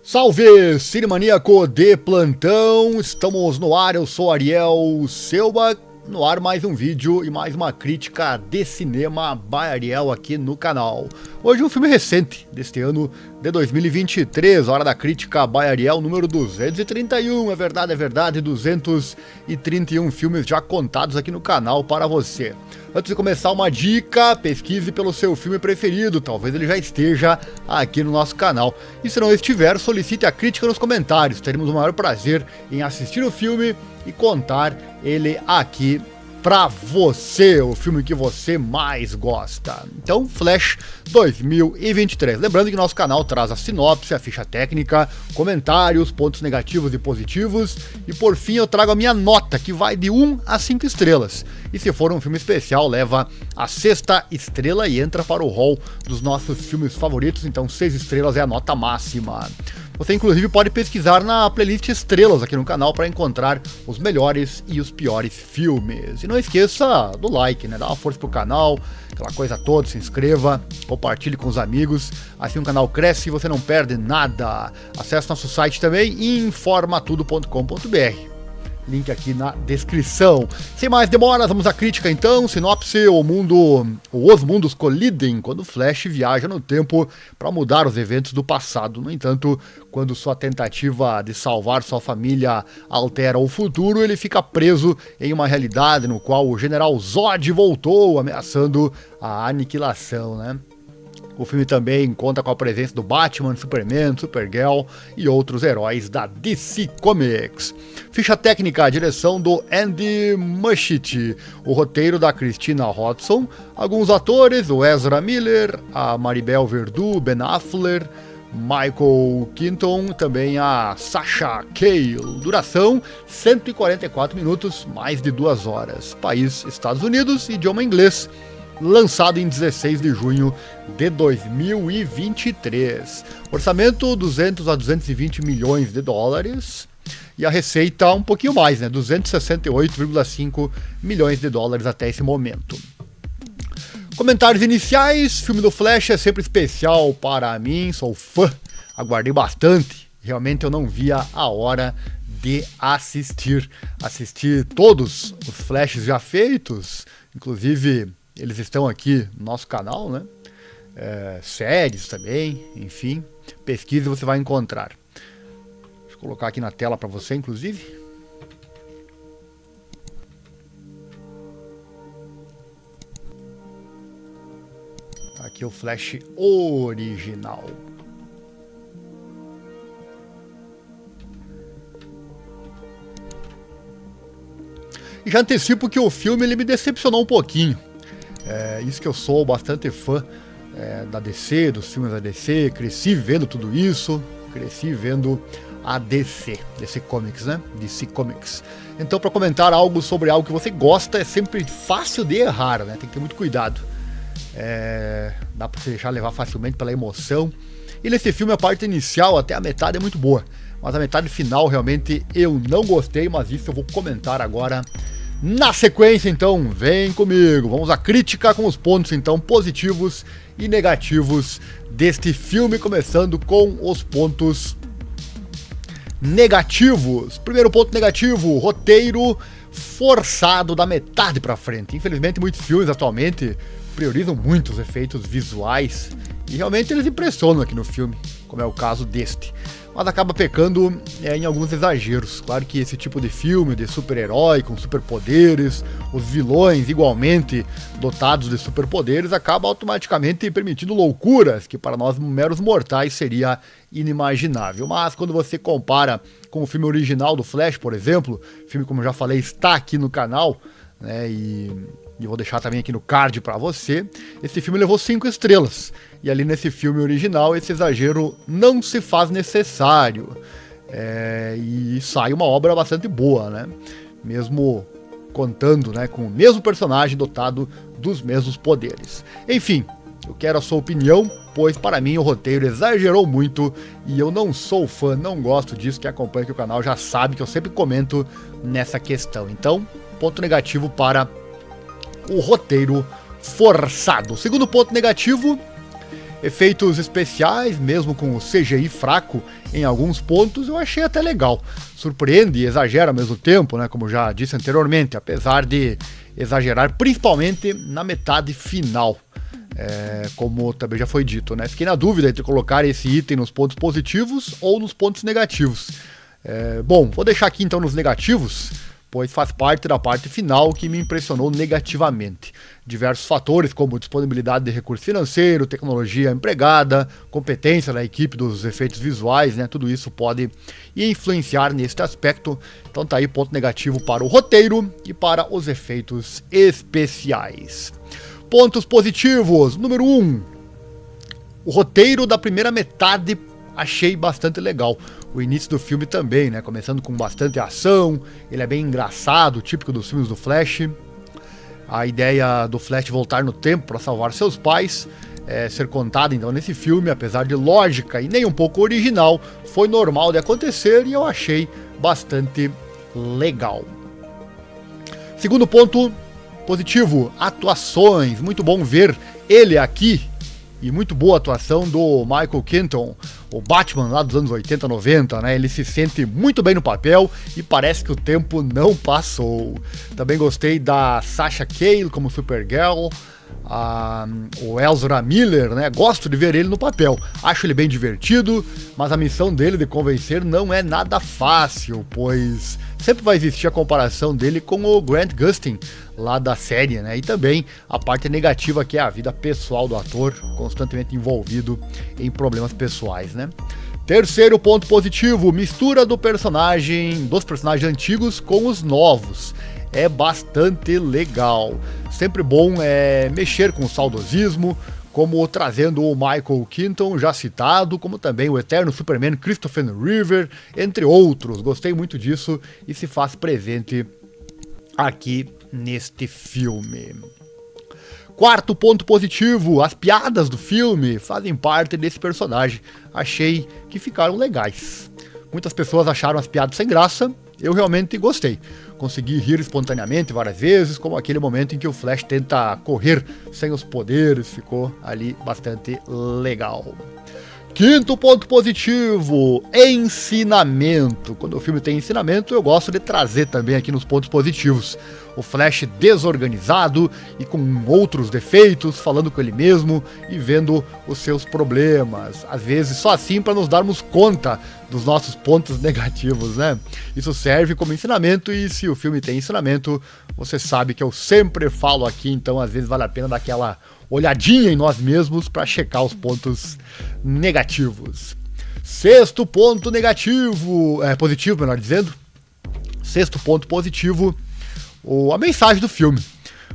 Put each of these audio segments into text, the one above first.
Salve, Cinemaníaco de plantão! Estamos no ar, eu sou Ariel Selba, no ar mais um vídeo e mais uma crítica de cinema by Ariel aqui no canal. Hoje um filme recente deste ano de 2023, hora da crítica by Ariel número 231, é verdade, 231 filmes já contados aqui no canal para você. Antes de começar, uma dica: pesquise pelo seu filme preferido, talvez ele já esteja aqui no nosso canal. E se não estiver, solicite a crítica nos comentários, teremos o maior prazer em assistir o filme e contar ele aqui pra você, o filme que você mais gosta. Então, Flash 2023. Lembrando que nosso canal traz a sinopse, a ficha técnica, comentários, pontos negativos e positivos. E por fim eu trago a minha nota, que vai de 1 a 5 estrelas. E se for um filme especial, leva a 6ª estrela e entra para o hall dos nossos filmes favoritos. Então 6 estrelas é a nota máxima. Você inclusive pode pesquisar na playlist estrelas aqui no canal para encontrar os melhores e os piores filmes. E não esqueça do like, né? Dá uma força pro canal, aquela coisa toda, se inscreva, compartilhe com os amigos, assim o canal cresce e você não perde nada. Acesse nosso site também, informatudo.com.br. Link aqui na descrição. Sem mais demoras, vamos à crítica então. Sinopse: os mundos colidem quando Flash viaja no tempo para mudar os eventos do passado. No entanto, quando sua tentativa de salvar sua família altera o futuro, ele fica preso em uma realidade no qual o General Zod voltou, ameaçando a aniquilação, né? O filme também conta com a presença do Batman, Superman, Supergirl e outros heróis da DC Comics. Ficha técnica, a direção do Andy Muschietti, o roteiro da Christina Hodson, alguns atores, o Ezra Miller, a Maribel Verdú, Ben Affleck, Michael Keaton, também a Sasha Cale. Duração 144 minutos, mais de 2 horas. País Estados Unidos, idioma inglês. Lançado em 16 de junho de 2023. Orçamento 200 a 220 milhões de dólares. E a receita um pouquinho mais, né? 268,5 milhões de dólares até esse momento. Comentários iniciais: filme do Flash é sempre especial para mim, sou fã, aguardei bastante. Realmente eu não via a hora de assistir todos os Flashes já feitos, inclusive eles estão aqui no nosso canal, né? Séries também, enfim. Pesquisa e você vai encontrar. Deixa eu colocar aqui na tela para você, inclusive. Aqui o Flash original. E já antecipo que o filme ele me decepcionou um pouquinho. Isso que eu sou bastante fã da DC, dos filmes da DC, cresci vendo tudo isso, cresci vendo a DC Comics, né? DC Comics. Então, para comentar algo sobre algo que você gosta, é sempre fácil de errar, né? Tem que ter muito cuidado. Dá para se deixar levar facilmente pela emoção. E nesse filme a parte inicial, até a metade é muito boa, mas a metade final realmente eu não gostei, mas isso eu vou comentar agora na sequência. Então vem comigo, vamos à crítica com os pontos então positivos e negativos deste filme, começando com os pontos negativos. Primeiro ponto negativo: roteiro forçado da metade pra frente. Infelizmente muitos filmes atualmente priorizam muito os efeitos visuais e realmente eles impressionam aqui no filme, como é o caso deste, mas acaba pecando em alguns exageros. Claro que esse tipo de filme de super-herói com superpoderes, os vilões igualmente dotados de superpoderes, acaba automaticamente permitindo loucuras que para nós meros mortais seria inimaginável. Mas quando você compara com o filme original do Flash, por exemplo, filme, como eu já falei, está aqui no canal, né, e eu vou deixar também aqui no card para você, esse filme levou 5 estrelas. E ali nesse filme original, esse exagero não se faz necessário. E sai uma obra bastante boa, né? Mesmo contando, né, com o mesmo personagem dotado dos mesmos poderes. Enfim, eu quero a sua opinião, pois para mim o roteiro exagerou muito e eu não sou fã, não gosto disso. Quem acompanha aqui o canal já sabe que eu sempre comento nessa questão. Então, ponto negativo para o roteiro forçado. Segundo ponto negativo, Efeitos especiais, mesmo com o CGI fraco em alguns pontos, eu achei até legal. Surpreende e exagera ao mesmo tempo, né, como já disse anteriormente, apesar de exagerar principalmente na metade final. Como também já foi dito, né? Fiquei na dúvida entre colocar esse item nos pontos positivos ou nos pontos negativos. Bom, vou deixar aqui então nos negativos, pois faz parte da parte final que me impressionou negativamente. Diversos fatores como disponibilidade de recurso financeiro, tecnologia empregada, competência da equipe dos efeitos visuais, né? Tudo isso pode influenciar neste aspecto. Então tá aí ponto negativo para o roteiro e para os efeitos especiais. Pontos positivos, número 1. O roteiro da primeira metade achei bastante legal. O início do filme também, né? Começando com bastante ação, ele é bem engraçado, típico dos filmes do Flash. A ideia do Flash voltar no tempo para salvar seus pais, ser contada então nesse filme, apesar de lógica e nem um pouco original, foi normal de acontecer e eu achei bastante legal. Segundo ponto positivo, atuações. Muito bom ver ele aqui. E muito boa atuação do Michael Keaton, o Batman lá dos anos 80, 90, né? Ele se sente muito bem no papel e parece que o tempo não passou. Também gostei da Sasha Calle como Supergirl, o Ezra Miller, né? Gosto de ver ele no papel. Acho ele bem divertido, mas a missão dele de convencer não é nada fácil, pois sempre vai existir a comparação dele com o Grant Gustin lá da série, né? E também a parte negativa que é a vida pessoal do ator, constantemente envolvido em problemas pessoais, né? Terceiro ponto positivo, mistura dos personagens antigos com os novos. É bastante legal. Sempre bom mexer com o saudosismo, como trazendo o Michael Keaton, já citado, como também o eterno Superman Christopher Reeve, entre outros. Gostei muito disso e se faz presente aqui neste filme. Quarto ponto positivo, as piadas do filme fazem parte desse personagem. Achei que ficaram legais. Muitas pessoas acharam as piadas sem graça, eu realmente gostei. Consegui rir espontaneamente várias vezes, como aquele momento em que o Flash tenta correr sem os poderes, ficou ali bastante legal. Quinto ponto positivo, ensinamento. Quando o filme tem ensinamento, eu gosto de trazer também aqui nos pontos positivos. O Flash desorganizado e com outros defeitos, falando com ele mesmo e vendo os seus problemas. Às vezes só assim para nos darmos conta dos nossos pontos negativos, né? Isso serve como ensinamento e se o filme tem ensinamento, você sabe que eu sempre falo aqui, então às vezes vale a pena dar aquela olhadinha em nós mesmos para checar os pontos negativos. Sexto ponto positivo, melhor dizendo. Sexto ponto positivo, a mensagem do filme.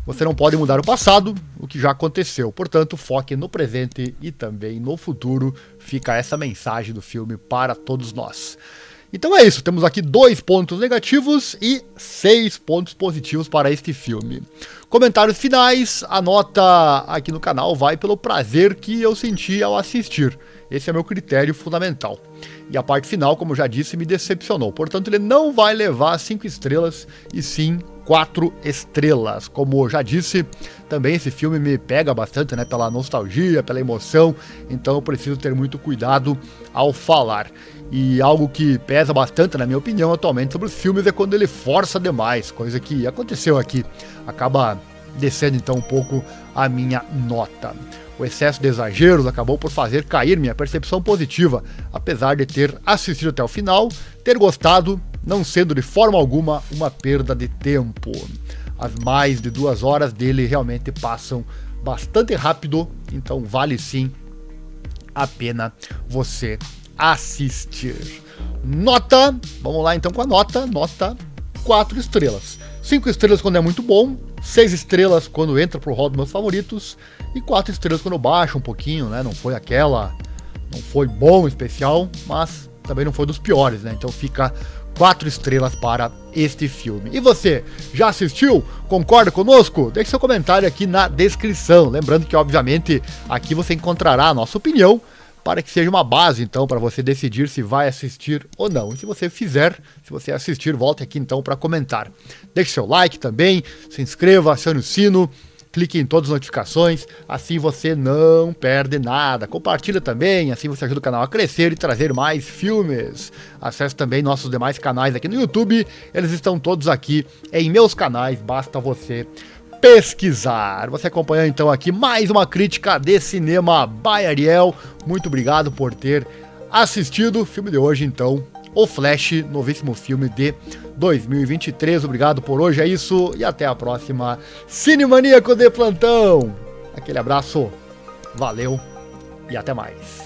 Você não pode mudar o passado, o que já aconteceu. Portanto, foque no presente e também no futuro. Fica essa mensagem do filme para todos nós. Então é isso, temos aqui 2 pontos negativos e 6 pontos positivos para este filme. Comentários finais, a nota aqui no canal vai pelo prazer que eu senti ao assistir. Esse é meu critério fundamental. E a parte final, como já disse, me decepcionou. Portanto, ele não vai levar 5 estrelas e sim 4 estrelas. Como já disse, também esse filme me pega bastante, né, pela nostalgia, pela emoção. Então eu preciso ter muito cuidado ao falar. E algo que pesa bastante, na minha opinião, atualmente sobre os filmes é quando ele força demais, coisa que aconteceu aqui. Acaba descendo então um pouco a minha nota. O excesso de exageros acabou por fazer cair minha percepção positiva, apesar de ter assistido até o final, ter gostado, não sendo de forma alguma uma perda de tempo. As mais de 2 horas dele realmente passam bastante rápido, então vale sim a pena você assistir. Nota, vamos lá então com a nota 4 estrelas. 5 estrelas quando é muito bom, 6 estrelas quando entra pro hall dos meus favoritos e 4 estrelas quando baixa um pouquinho, né? Não foi bom, especial, mas também não foi dos piores, né? Então fica 4 estrelas para este filme. E você, já assistiu? Concorda conosco? Deixe seu comentário aqui na descrição. Lembrando que, obviamente, aqui você encontrará a nossa opinião para que seja uma base, então, para você decidir se vai assistir ou não. E se você assistir, volte aqui, então, para comentar. Deixe seu like também, se inscreva, acione o sino. clique em todas as notificações, assim você não perde nada. Compartilha também, assim você ajuda o canal a crescer e trazer mais filmes. Acesse também nossos demais canais aqui no YouTube, eles estão todos aqui em meus canais, basta você pesquisar. Você acompanhou então aqui mais uma crítica de cinema by Ariel. Muito obrigado por ter assistido o filme de hoje então, O Flash, novíssimo filme de 2023. Obrigado por hoje, é isso e até a próxima. Cinemaníaco de plantão. Aquele abraço, valeu e até mais.